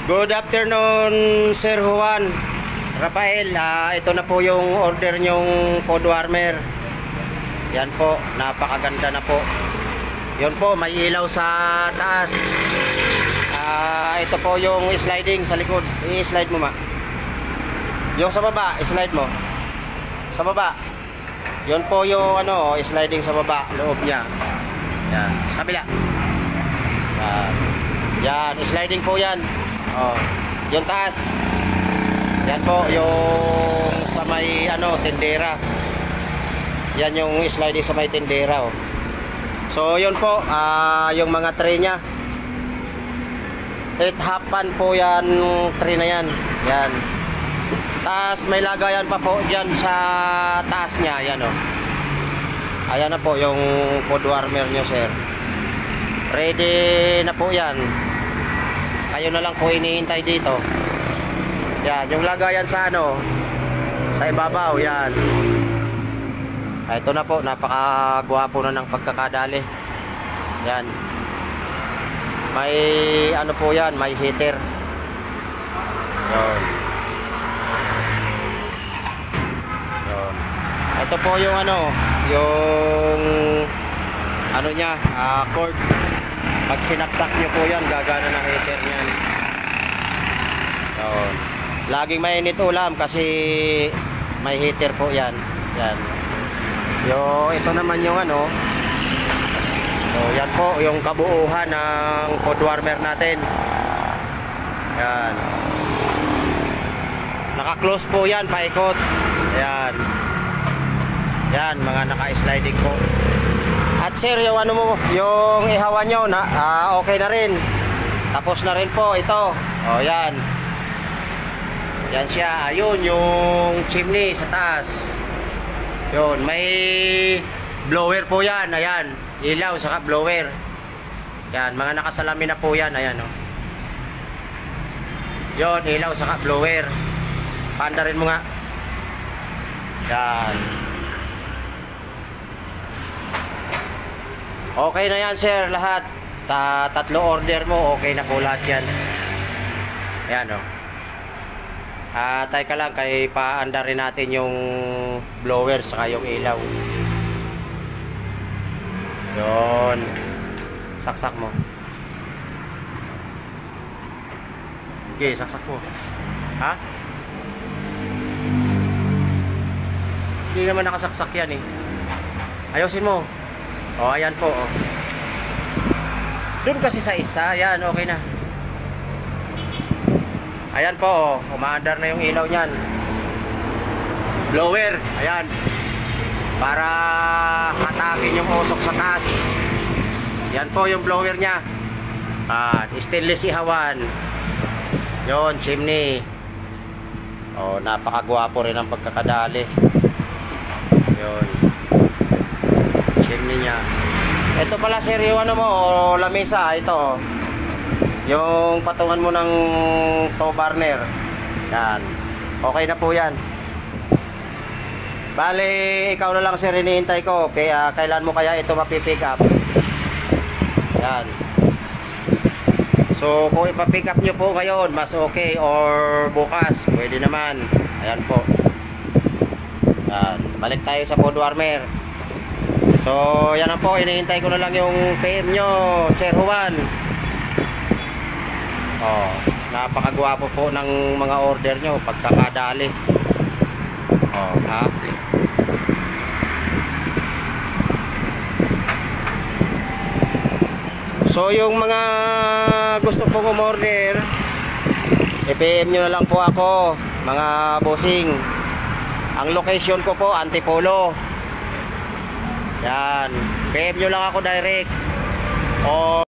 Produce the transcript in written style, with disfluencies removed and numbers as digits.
Good afternoon, Sir Juan Rafael. Ito na po yung order nyong pod warmer. Yan po, napakaganda na po. Yun po, may ilaw sa taas. Ito po yung sliding sa likod. I-slide mo, ma. Yung sa baba, i-slide mo. Sa baba. Yun po yung sliding sa baba, loob niya. Yan, sa kabila. Yan, sliding po yan. Oh, yung taas. Yan po yung sa may tindera. Yan yung sliding sa may tindera, oh. So yun po, yung mga tray nya 8 half-pan po yan, tray na yan. Yan. Taas may lagayan pa po dyan sa taas nya. Yan, oh. Ayan na po yung pod warmer nyo, sir. Ready na po yan. Kayo na lang po hinihintay dito. Yan, yung lagayan sa sa ibabaw, yan. Ito na po, napakagwapo na ng pagkakadali. Yan. May po yan, may heater. Yan. Yan. Ito po yung yung nya, cord. Pag sinaksak nyo po yan, gagana ng heater niyan. Yan. Laging mainit ulam kasi may heater po yan. Yan. Ito naman yung so yan po yung kabuuhan ng pod warmer natin. Yan. Naka-close po yan, paikot. Yan. Yan, mga naka-sliding po. At sir, yung yung ihawan nyo na okay na rin. Tapos na rin po ito. O yan. Yan siya. Ayun yung chimney sa taas. Yun, may blower po yan. Ayan, ilaw saka blower. Yan, mga nakasalamin na po yan. Ayan, oh. Yun, ilaw saka blower. Panda rin mo nga. Yan. Okay na yan, sir, lahat. Tatlo order mo, okay na po lahat yan. Ayan, oh. Tay ka lang, kay paanda rin natin yung blower saka yung ilaw. Yun. Saksak mo. Okay, saksak mo. Ha? Hindi naman nakasaksak yan, eh. Ayusin mo. O, ayan po, oh. Doon kasi sa isa. Yan, okay na. Ayan po, umaandar na yung ilaw niyan. Blower, ayan. Para hatakin yung usok sa taas. Yan po yung blower niya. Stainless ihawan. Yon, chimney. Oh, napakagwapo rin ang pagkakadali. Yon. Chimney niya. Ito pala sir, yung lamesa, ito. Yung patungan mo ng tow burner. Yan. Okay na po yan. Bale, ikaw na lang sir, hinihintay ko. Kaya kailan mo kaya ito mapipick up? Yan. So, kung ipapick up nyo po ngayon, mas okay. Or bukas, pwede naman. Ayan po. Yan. Balik tayo sa pod warmer. So, yan na po. Hinihintay ko na lang yung PM nyo, Sir Juan. Oh, napakagwapo po ng mga order nyo pagkakadali. Oh, ha? So yung mga gusto pong umorder, i-PM nyo na lang po ako, mga bossing. Ang location ko po, Antipolo. Yan, PM nyo lang ako direct. Or